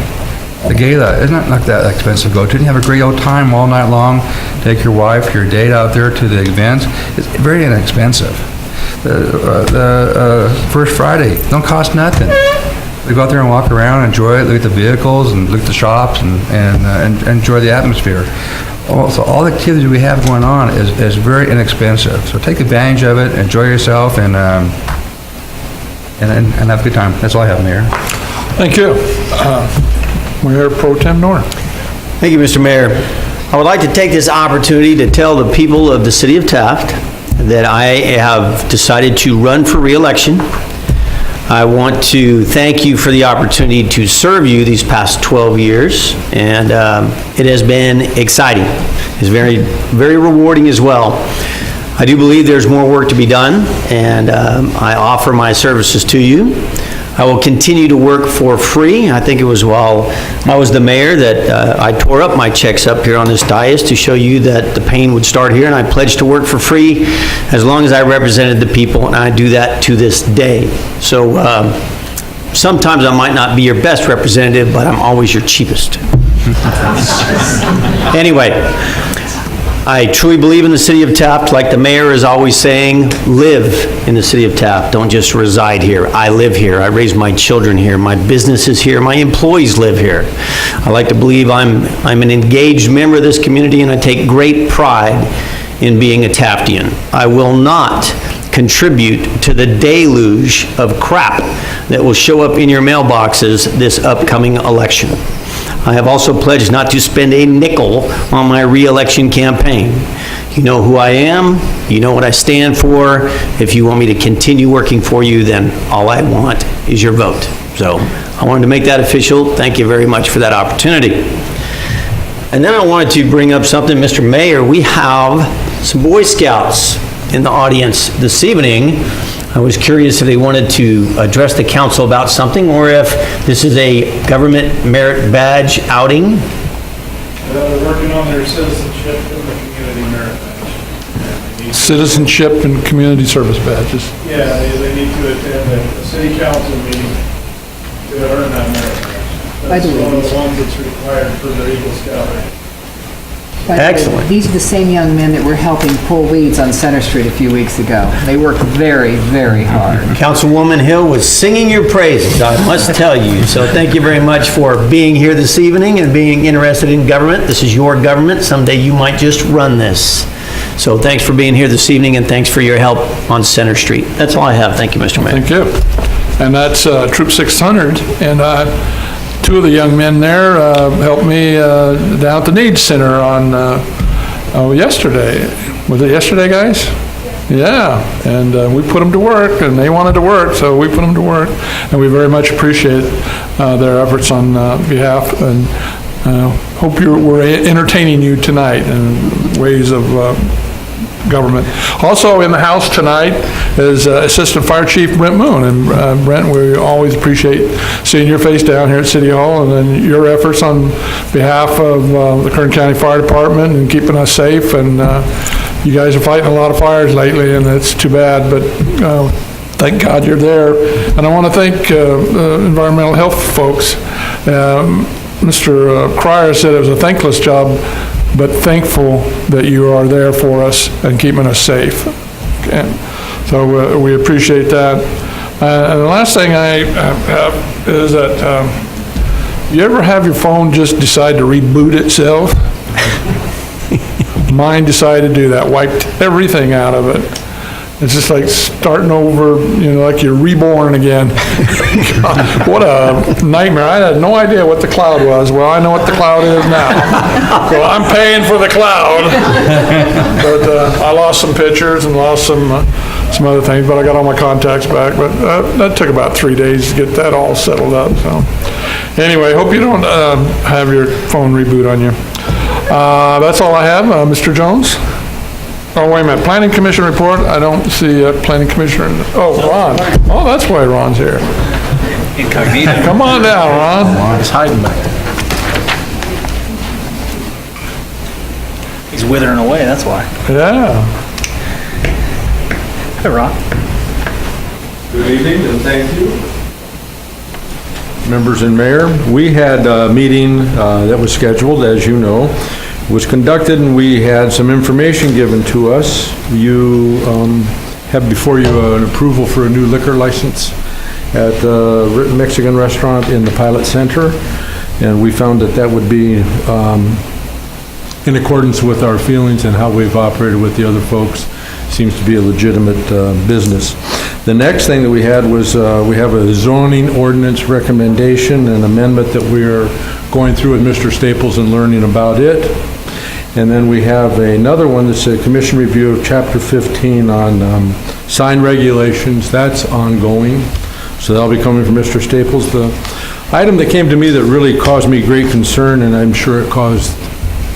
K: The gala is not that expensive to go to. You have a great old time all night long. Take your wife, your date out there to the events. It's very inexpensive. The First Friday don't cost nothing. We go out there and walk around, enjoy it, look at the vehicles and look at the shops and enjoy the atmosphere. So all the activities we have going on is very inexpensive. So take advantage of it, enjoy yourself, and have a good time. That's all I have, Mayor.
A: Thank you. Mayor Pro Tem Norton.
F: Thank you, Mr. Mayor. I would like to take this opportunity to tell the people of the city of Taft that I have decided to run for re-election. I want to thank you for the opportunity to serve you these past 12 years, and it has been exciting. It's very, very rewarding as well. I do believe there's more work to be done, and I offer my services to you. I will continue to work for free. I think it was while I was the mayor that I tore up my checks up here on this dais to show you that the pain would start here, and I pledged to work for free as long as I represented the people, and I do that to this day. So sometimes I might not be your best representative, but I'm always your cheapest. Anyway, I truly believe in the city of Taft. Like the mayor is always saying, live in the city of Taft. Don't just reside here. I live here. I raise my children here. My business is here. My employees live here. I like to believe I'm an engaged member of this community, and I take great pride in being a Taftian. I will not contribute to the deluge of crap that will show up in your mailboxes this upcoming election. I have also pledged not to spend a nickel on my re-election campaign. You know who I am, you know what I stand for. If you want me to continue working for you, then all I want is your vote. So I wanted to make that official. Thank you very much for that opportunity. And then I wanted to bring up something, Mr. Mayor. We have some Boy Scouts in the audience this evening. I was curious if they wanted to address the council about something, or if this is a government merit badge outing.
N: They're working on their citizenship and the community merit badge.
A: Citizenship and community service badges.
N: Yeah, they need to attend a city council meeting to earn that merit badge. That's one of the ones that's required for their Eagle Scout rank.
F: Excellent.
O: These are the same young men that were helping pull weeds on Center Street a few weeks ago. They work very, very hard.
F: Councilwoman Hill was singing your praises, I must tell you. So thank you very much for being here this evening and being interested in government. This is your government. Someday you might just run this. So thanks for being here this evening, and thanks for your help on Center Street. That's all I have. Thank you, Mr. Mayor.
A: Thank you. And that's Troop 600, and two of the young men there helped me down at the Needs Center on yesterday. Was it yesterday, guys? Yeah, and we put them to work, and they wanted to work, so we put them to work, and we very much appreciate their efforts on behalf, and hope we're entertaining you tonight in ways of government. Also in the house tonight is Assistant Fire Chief Brent Moon. And Brent, we always appreciate seeing your face down here at City Hall, and then your efforts on behalf of the Kern County Fire Department and keeping us safe. And you guys are fighting a lot of fires lately, and it's too bad, but thank God you're there. And I want to thank environmental health folks. Mr. Cryer said it was a thankless job, but thankful that you are there for us and keeping us safe. And so we appreciate that. And the last thing I have is that you ever have your phone just decide to reboot itself? Mine decided to do that, wiped everything out of it. It's just like starting over, you know, like you're reborn again. God, what a nightmare. I had no idea what the cloud was. Well, I know what the cloud is now. So I'm paying for the cloud. But I lost some pictures and lost some other things, but I got all my contacts back. But that took about 3 days to get that all settled up. So anyway, hope you don't have your phone reboot on you. That's all I have. Mr. Jones? Oh, wait a minute, Planning Commission report, I don't see a Planning Commissioner. Oh, Ron. Oh, that's why Ron's here.
B: Incognito.
A: Come on down, Ron.
H: He's hiding back there.
B: He's withering away, that's why.
A: Yeah.
B: Hey, Ron.
P: Good evening, and thank you. Members and Mayor, we had a meeting that was scheduled, as you know, was conducted, and we had some information given to us. You have before you an approval for a new liquor license at the Mexican restaurant in the Pilot Center, and we found that that would be in accordance with our feelings and how we've operated with the other folks. Seems to be a legitimate business. The next thing that we had was we have a zoning ordinance recommendation and amendment that we're going through with Mr. Staples and learning about it. And then we have another one that's a commission review of Chapter 15 on sign regulations. That's ongoing. So that'll be coming from Mr. Staples. The item that came to me that really caused me great concern, and I'm sure it caused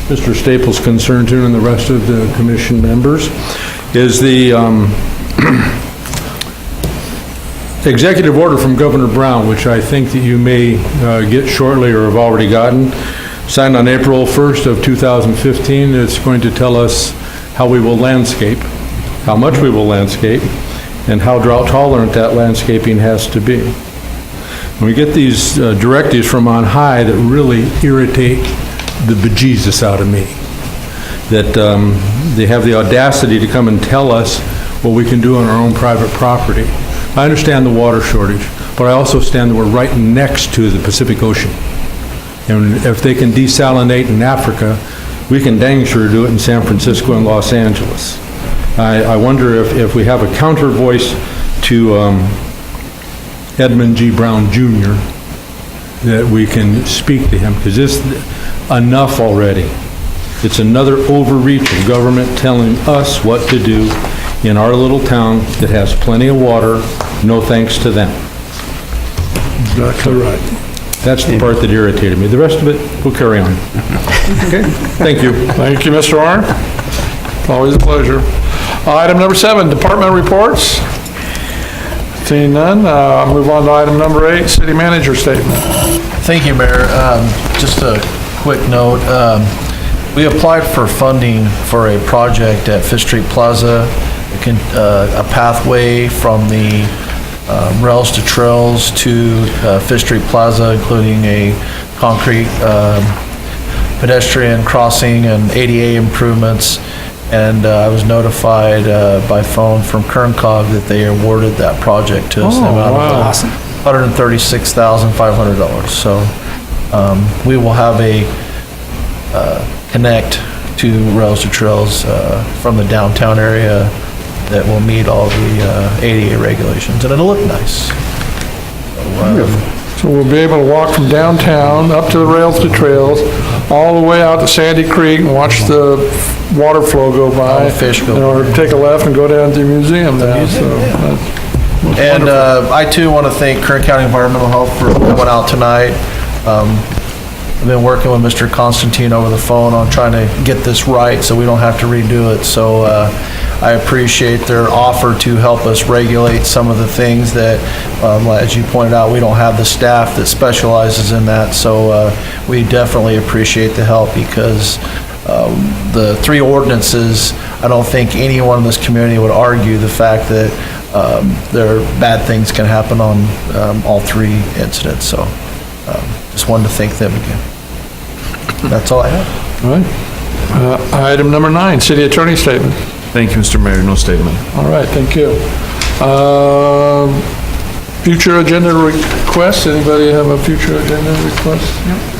P: Mr. Staples concern too, and the rest of the commission members, is the executive order from Governor Brown, which I think that you may get shortly or have already gotten, signed on April 1st of 2015. It's going to tell us how we will landscape, how much we will landscape, and how drought tolerant that landscaping has to be. When we get these directives from on high that really irritate the bejesus out of me, that they have the audacity to come and tell us what we can do on our own private property. I understand the water shortage, but I also understand that we're right next to the Pacific Ocean. And if they can desalinate in Africa, we can dang sure do it in San Francisco and Los Angeles. I wonder if we have a counter voice to Edmund G. Brown Jr., that we can speak to him, because it's enough already. It's another overreach of government telling us what to do in our little town that has plenty of water, no thanks to them.
A: Exactly right.
P: That's the part that irritated me. The rest of it, we'll carry on. Okay, thank you.
A: Thank you, Mr. Arn. Always a pleasure. Item number 7, department reports. Seeing none, move on to item number 8, city manager statement.
H: Thank you, Mayor. Just a quick note. We applied for funding for a project at Fifth Street Plaza, a pathway from the rails to trails to Fifth Street Plaza, including a concrete pedestrian crossing and ADA improvements. And I was notified by phone from KernCog that they awarded that project to us in the amount of $136,500. So we will have a connect to Rails to Trails from the downtown area that will meet all the ADA regulations, and it'll look nice.
A: So we'll be able to walk from downtown up to the Rails to Trails, all the way out to Sandy Creek and watch the water flow go by.
H: All the fish go by.
A: Or take a left and go down to the museum now.
H: And I too want to thank Kern County Environmental Health for coming out tonight. I've been working with Mr. Constantine over the phone on trying to get this right so we don't have to redo it. So I appreciate their offer to help us regulate some of the things that, as you pointed out, we don't have the staff that specializes in that. So we definitely appreciate the help, because the 3 ordinances, I don't think anyone in this community would argue the fact that there are bad things can happen on all 3 incidents. So just wanted to thank them again. That's all I have.
A: All right. Item number 9, city attorney statement.
Q: Thank you, Mr. Mayor. No statement.
A: All right, thank you. Future agenda requests, anybody have a future agenda request?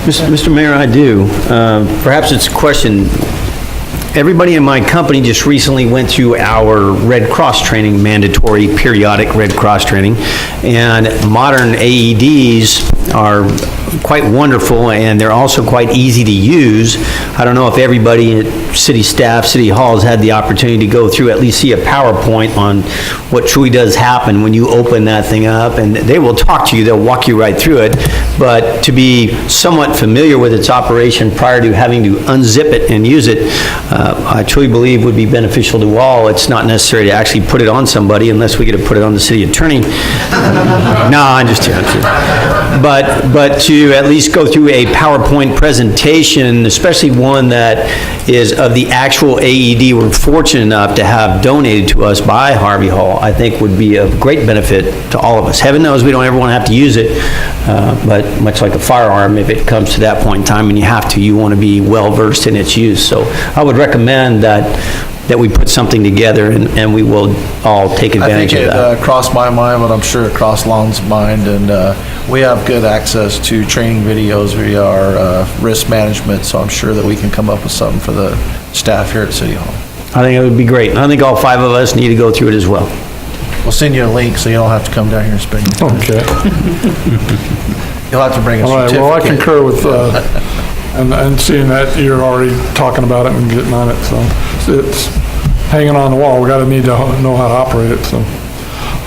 F: Mr. Mayor, I do. Perhaps it's a question. Everybody in my company just recently went through our Red Cross training, mandatory periodic Red Cross training, and modern AEDs are quite wonderful, and they're also quite easy to use. I don't know if everybody at city staff, city halls had the opportunity to go through, at least see a PowerPoint on what truly does happen when you open that thing up, and they will talk to you, they'll walk you right through it, but to be somewhat familiar with its operation prior to having to unzip it and use it, I truly believe would be beneficial to all. It's not necessary to actually put it on somebody unless we get to put it on the city attorney. No, I'm just joking. But to at least go through a PowerPoint presentation, especially one that is of the actual AED we're fortunate enough to have donated to us by Harvey Hall, I think would be of great benefit to all of us. Heaven knows we don't ever want to have to use it, but much like a firearm, if it comes to that point in time and you have to, you want to be well versed in its use. So I would recommend that we put something together and we will all take advantage of that.
H: I think it crossed my mind, but I'm sure it crossed Lon's mind, and we have good access to training videos via our risk management, so I'm sure that we can come up with something for the staff here at City Hall.
F: I think it would be great. I think all 5 of us need to go through it as well.
H: We'll send you a link so you don't have to come down here and spend your time.
A: Okay.
H: You'll have to bring a
A: All right,
H: certificate.
A: well, I concur with, and seeing that you're already talking about it and getting on it, so it's hanging on the wall. We gotta need to know how to operate it, so.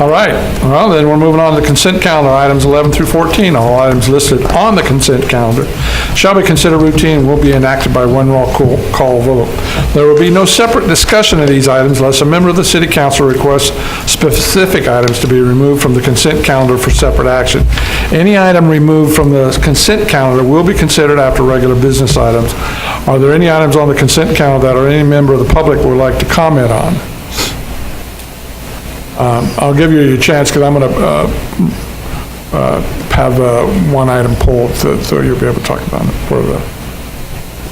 A: All right, well, then we're moving on to the consent calendar, items 11 through 14. All items listed on the consent calendar shall be considered routine and will be enacted by one roll call vote. There will be no separate discussion of these items unless a member of the city council requests specific items to be removed from the consent calendar for separate action. Any item removed from the consent calendar will be considered after regular business items. Are there any items on the consent calendar that any member of the public would like to comment on? I'll give you your chance because I'm going to have one item pulled so you'll be able to talk about it for the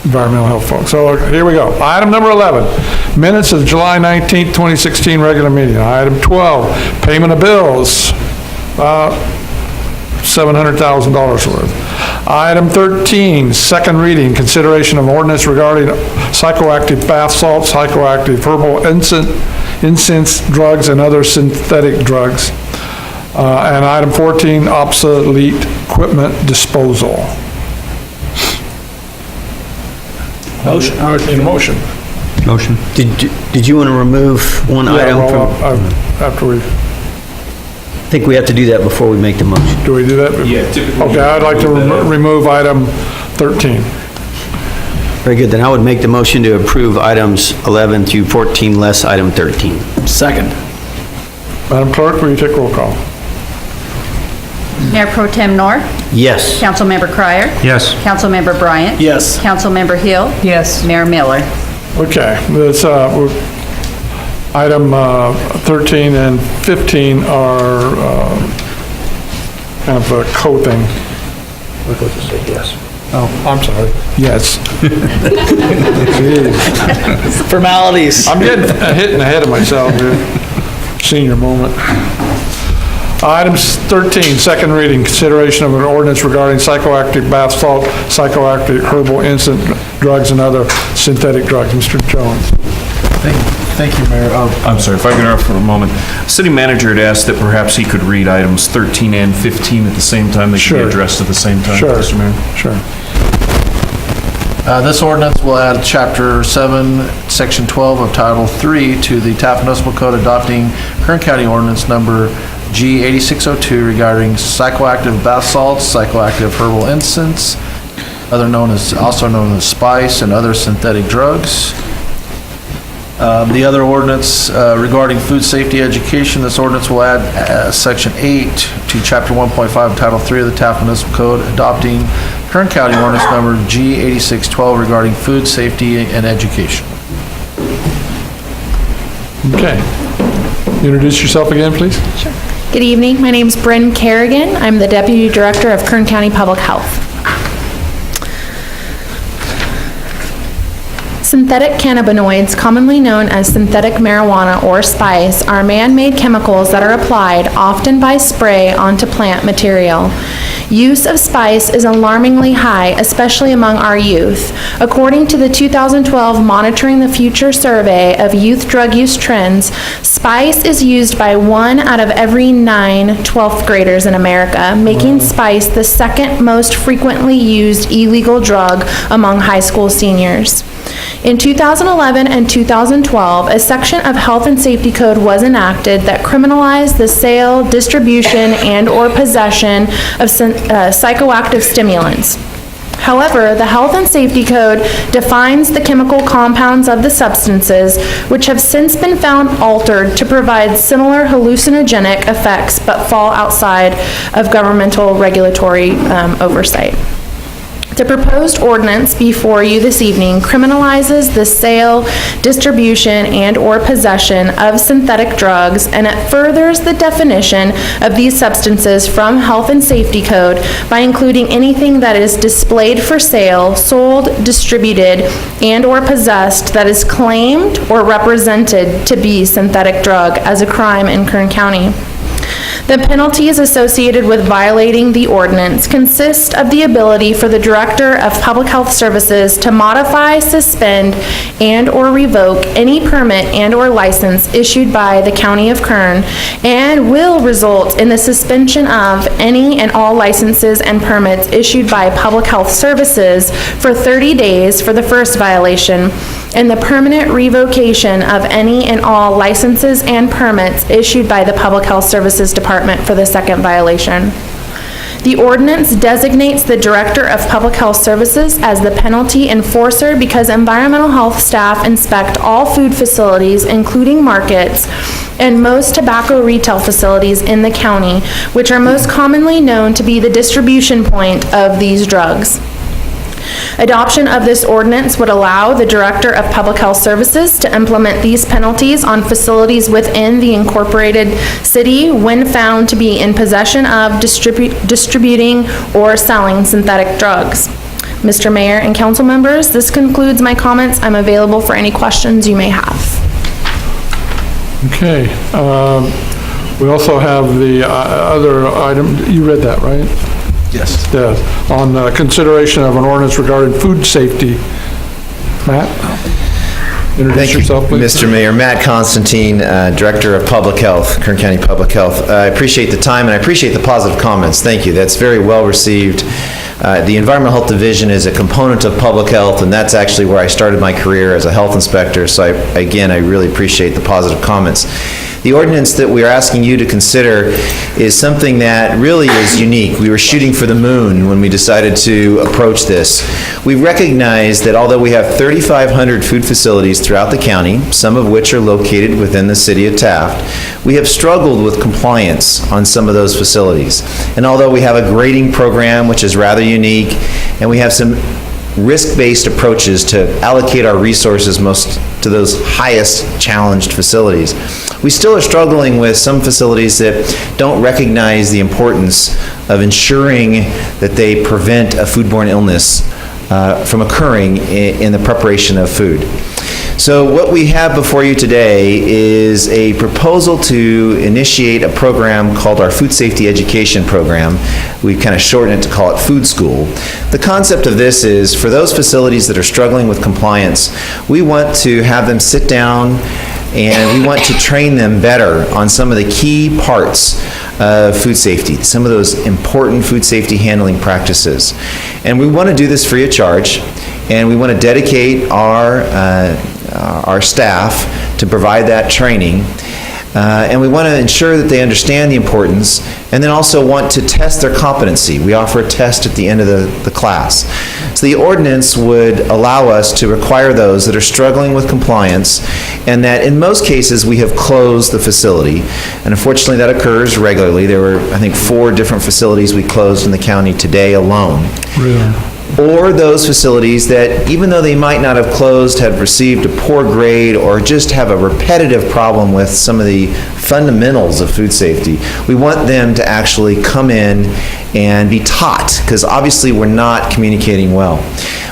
A: environmental health folks. So here we go. Item number 11, minutes of July 19th, 2016 regular meeting. Item 12, payment of bills, $700,000 worth. Item 13, second reading, consideration of ordinance regarding psychoactive bath salts, psychoactive herbal incense drugs, and other synthetic drugs. And item 14, obsolete equipment disposal.
F: Motion.
A: Motion.
K: Motion.
F: Did you want to remove one item from?
A: After we,
F: I think we have to do that before we make the motion.
A: do we do that?
Q: Yeah, typically.
A: Okay, I'd like to remove item 13.
F: Very good, then I would make the motion to approve items 11 through 14 less item 13.
H: Second.
A: Madam Clerk, will you take roll call?
D: Mayor Pro Tem North,
F: Yes.
D: Councilmember Cryer,
K: Yes.
D: Councilmember Bryant,
H: Yes.
D: Councilmember Hill,
C: Yes.
D: Mayor Miller.
A: Okay, this, item 13 and 15 are kind of a co-thing.
K: We're supposed to say yes.
A: Oh, I'm sorry. Yes.
H: Formalities.
A: I'm hitting ahead of myself here. Senior moment. Items 13, second reading, consideration of an ordinance regarding psychoactive bath salt, psychoactive herbal incense drugs, and other synthetic drugs. Mr. Jones.
Q: Thank you, Mayor. I'm sorry, if I could interrupt for a moment. City manager had asked that perhaps he could read items 13 and 15 at the same time. They could
A: Sure.
Q: be addressed at the same time,
A: Sure.
Q: Mr. Mayor.
A: Sure.
H: This ordinance will add Chapter 7, Section 12 of Title 3 to the Taft Municipal Code, adopting Kern County Ordinance Number G 8602 regarding psychoactive bath salts, psychoactive herbal incense, also known as spice, and other synthetic drugs. The other ordinance regarding food safety education, this ordinance will add Section 8 to Chapter 1.5 of Title 3 of the Taft Municipal Code, adopting Kern County Ordinance Number G 8612 regarding food safety and education.
A: Okay. Introduce yourself again, please.
J: Sure. Good evening. My name is Bryn Kerrigan. I'm the Deputy Director of Kern County Public Health. Synthetic cannabinoids, commonly known as synthetic marijuana or spice, are man-made chemicals that are applied, often by spray, onto plant material. Use of spice is alarmingly high, especially among our youth. According to the 2012 Monitoring the Future survey of youth drug use trends, spice is used by 1 out of every 9 12th graders in America, making spice the second most frequently used illegal drug among high school seniors. In 2011 and 2012, a section of Health and Safety Code was enacted that criminalized the sale, distribution, and/or possession of psychoactive stimulants. However, the Health and Safety Code defines the chemical compounds of the substances, which have since been found altered to provide similar hallucinogenic effects but fall outside of governmental regulatory oversight. The proposed ordinance before you this evening criminalizes the sale, distribution, and/or possession of synthetic drugs, and it furthers the definition of these substances from Health and Safety Code by including anything that is displayed for sale, sold, distributed, and/or possessed that is claimed or represented to be synthetic drug as a crime in Kern County. The penalties associated with violating the ordinance consist of the ability for the Director of Public Health Services to modify, suspend, and/or revoke any permit and/or license issued by the County of Kern, and will result in the suspension of any and all licenses and permits issued by Public Health Services for 30 days for the first violation, and the permanent revocation of any and all licenses and permits issued by the Public Health Services Department for the second violation. The ordinance designates the Director of Public Health Services as the penalty enforcer because environmental health staff inspect all food facilities, including markets, and most tobacco retail facilities in the county, which are most commonly known to be the distribution point of these drugs. Adoption of this ordinance would allow the Director of Public Health Services to implement these penalties on facilities within the incorporated city when found to be in possession of, distributing, or selling synthetic drugs. Mr. Mayor and council members, this concludes my comments. I'm available for any questions you may have.
A: Okay. We also have the other item. You read that, right?
H: Yes.
A: On consideration of an ordinance regarding food safety. Matt? Introduce yourself, please.
I: Mr. Mayor, Matt Constantine, Director of Public Health, Kern County Public Health. I appreciate the time and I appreciate the positive comments. Thank you. That's very well received. The Environmental Health Division is a component of public health, and that's actually where I started my career as a health inspector. So again, I really appreciate the positive comments. The ordinance that we are asking you to consider is something that really is unique. We were shooting for the moon when we decided to approach this. We recognize that although we have 3,500 food facilities throughout the county, some of which are located within the city of Taft, we have struggled with compliance on some of those facilities. And although we have a grading program, which is rather unique, and we have some risk-based approaches to allocate our resources most to those highest challenged facilities, we still are struggling with some facilities that don't recognize the importance of ensuring that they prevent a foodborne illness from occurring in the preparation of food. So what we have before you today is a proposal to initiate a program called our Food Safety Education Program. We've kind of shortened it to call it Food School. The concept of this is for those facilities that are struggling with compliance, we want to have them sit down and we want to train them better on some of the key parts of food safety, some of those important food safety handling practices. And we want to do this free of charge, and we want to dedicate our staff to provide that training. And we want to ensure that they understand the importance, and then also want to test their competency. We offer a test at the end of the class. So the ordinance would allow us to require those that are struggling with compliance, and that in most cases we have closed the facility. And unfortunately that occurs regularly. There were, I think, 4 different facilities we closed in the county today alone.
A: Really?
I: Or those facilities that, even though they might not have closed, have received a poor grade or just have a repetitive problem with some of the fundamentals of food safety, we want them to actually come in and be taught, because obviously we're not communicating well.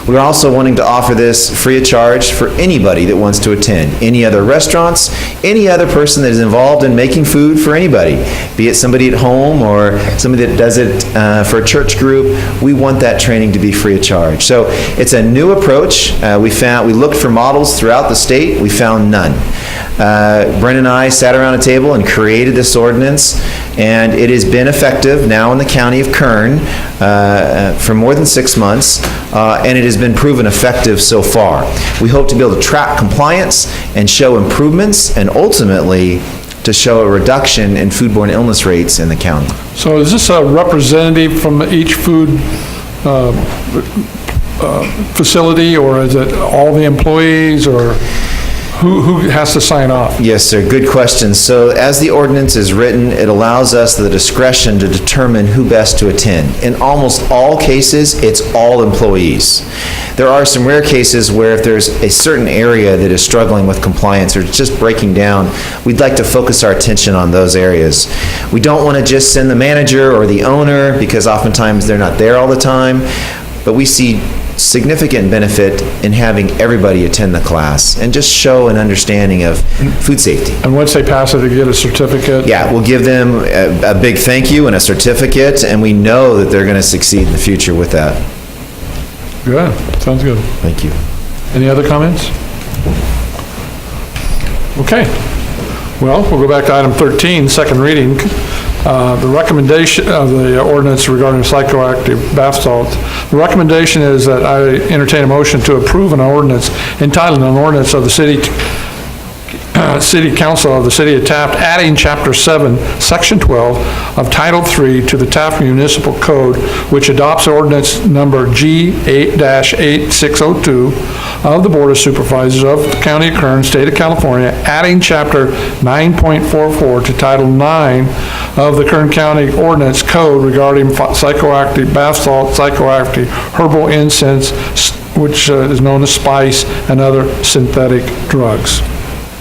I: We're also wanting to offer this free of charge for anybody that wants to attend. Any other restaurants, any other person that is involved in making food for anybody, be it somebody at home or somebody that does it for a church group, we want that training to be free of charge. So it's a new approach. We looked for models throughout the state. We found none. Brent and I sat around a table and created this ordinance, and it has been effective now in the county of Kern for more than 6 months, and it has been proven effective so far. We hope to be able to track compliance and show improvements, and ultimately to show a reduction in foodborne illness rates in the county.
A: So is this a representative from each food facility, or is it all the employees, or who has to sign off?
I: Yes, sir. Good question. So as the ordinance is written, it allows us the discretion to determine who best to attend. In almost all cases, it's all employees. There are some rare cases where if there's a certain area that is struggling with compliance or just breaking down, we'd like to focus our attention on those areas. We don't want to just send the manager or the owner, because oftentimes they're not there all the time, but we see significant benefit in having everybody attend the class and just show an understanding of food safety.
A: And once they pass it, they get a certificate?
I: Yeah, we'll give them a big thank you and a certificate, and we know that they're going to succeed in the future with that.
A: Good, sounds good.
I: Thank you.
A: Any other comments? Okay. Well, we'll go back to item 13, second reading. the recommendation of the ordinance regarding psychoactive bath salts. The recommendation is that I entertain a motion to approve an ordinance entitled an ordinance of the City Council of the City of Taft, adding Chapter 7, Section 12 of Title 3 to the Taft Municipal Code, which adopts ordinance number G-8602 of the Board of Supervisors of the County of Kern, State of California, adding Chapter 9.44 to Title 9 of the Kern County Ordinance Code regarding psychoactive bath salt, psychoactive herbal incense, which is known as spice, and other synthetic drugs.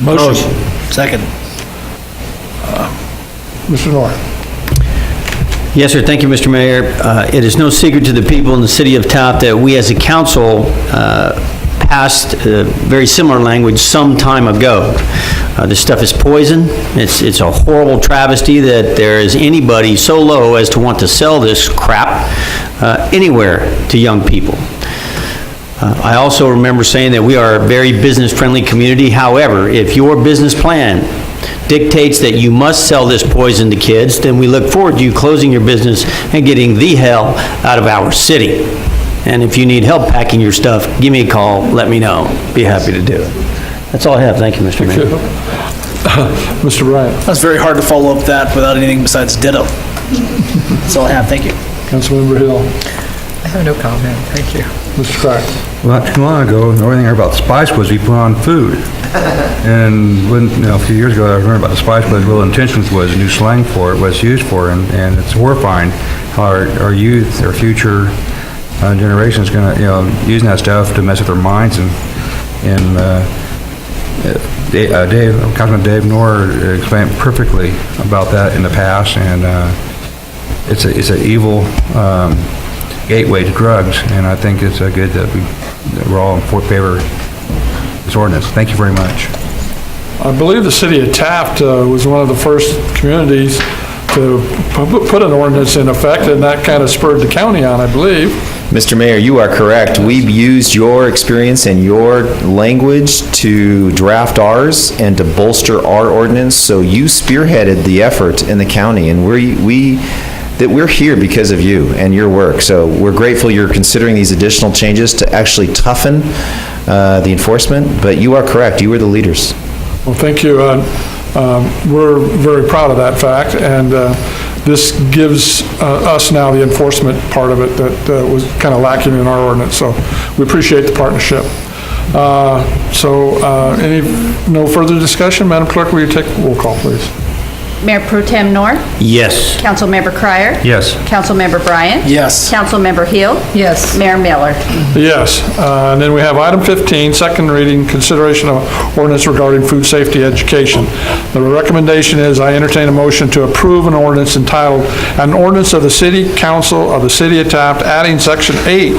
B: Motion. Second.
A: Mr. North.
F: Yes, sir. Thank you, Mr. Mayor. It is no secret to the people in the city of Taft that we as a council passed very similar language some time ago. This stuff is poison. It's a horrible travesty that there is anybody so low as to want to sell this crap anywhere to young people. I also remember saying that we are a very business-friendly community. However, if your business plan dictates that you must sell this poison to kids, then we look forward to you closing your business and getting the hell out of our city. And if you need help packing your stuff, give me a call, let me know. Be happy to do it. That's all I have. Thank you, Mr. Mayor.
A: Mr. Bryant.
B: That's very hard to follow up that without anything besides ditto. That's all I have. Thank you.
A: Councilmember Hill.
O: I have no comment, thank you.
A: Mr. Crack.
K: Well, not too long ago, the only thing I heard about spice was we put on food. And when, a few years ago, I learned about the spice, but Real Intentions was a new slang for it, what it's used for, and it's horrifying how our youth, our future generation's gonna, using that stuff to mess with their minds, and Councilman Dave Knorr explained perfectly about that in the past, and it's an evil gateway to drugs, and I think it's good that we're all in favor of this ordinance. Thank you very much.
A: I believe the city of Taft was one of the first communities to put an ordinance in effect, and that kind of spurred the county on, I believe.
I: Mr. Mayor, you are correct. We've used your experience and your language to draft ours and to bolster our ordinance, so you spearheaded the effort in the county, and we're here because of you and your work. So we're grateful you're considering these additional changes to actually toughen the enforcement, but you are correct. You were the leaders.
A: Well, thank you. We're very proud of that fact, and this gives us now the enforcement part of it that was kind of lacking in our ordinance, so we appreciate the partnership. No further discussion? Madam Clerk, will you take roll call, please?
D: Mayor Pro Tem Noor?
F: Yes.
D: Councilmember Cryer?
K: Yes.
D: Councilmember Bryant?
B: Yes.
D: Councilmember Hill?
O: Yes.
D: Mayor Miller?
A: Yes. And then we have item 15, second reading, consideration of ordinance regarding food safety education. The recommendation is I entertain a motion to approve an ordinance entitled, an ordinance of the City Council of the City of Taft adding Section 8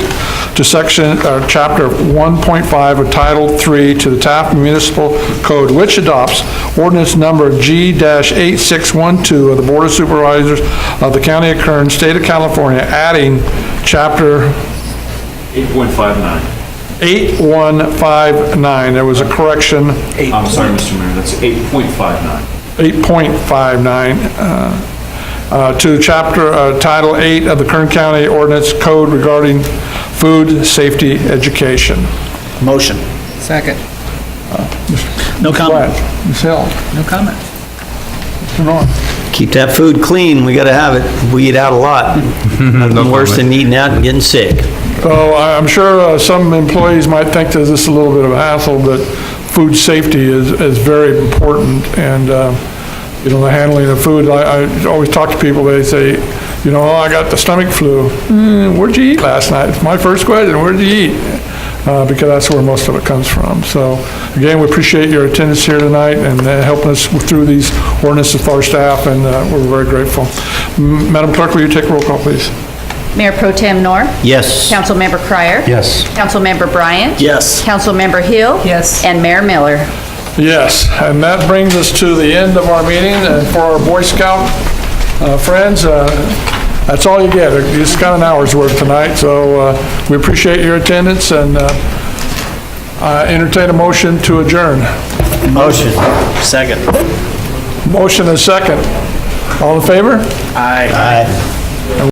A: to Chapter 1.5 of Title 3 to the Taft Municipal Code, which adopts ordinance number G-8612 of the Board of Supervisors of the County of Kern, State of California, adding Chapter
Q: 8.59.
A: 8159. There was a correction.
Q: I'm sorry, Mr. Mayor, that's 8.59.
A: 8.59 to Chapter Title 8 of the Kern County Ordinance Code regarding food safety education.
B: Motion.
O: Second.
B: No comment.
A: Ms. Hill.
O: No comment.
A: Mr. North.
F: Keep that food clean. We gotta have it. We eat out a lot. Nothing worse than eating out and getting sick.
A: So I'm sure some employees might think that this is a little bit of a hassle, but food safety is very important, and the handling of food. I always talk to people, they say, I got the stomach flu. Where'd you eat last night? It's my first question, where'd you eat? Because that's where most of it comes from. So again, we appreciate your attendance here tonight and helping us through these ordinances for our staff, and we're very grateful. Madam Clerk, will you take a roll call, please?
D: Mayor Pro Tem Noor?
F: Yes.
D: Councilmember Cryer?
K: Yes.
D: Councilmember Bryant?
B: Yes.
D: Councilmember Hill?
O: Yes.
D: And Mayor Miller?
A: Yes, and that brings us to the end of our meeting, and for our Boy Scout friends, that's all you get. You just got an hour's worth tonight, so we appreciate your attendance, and entertain a motion to adjourn.
B: Motion. Second.
A: Motion and second. All in favor?
B: Aye.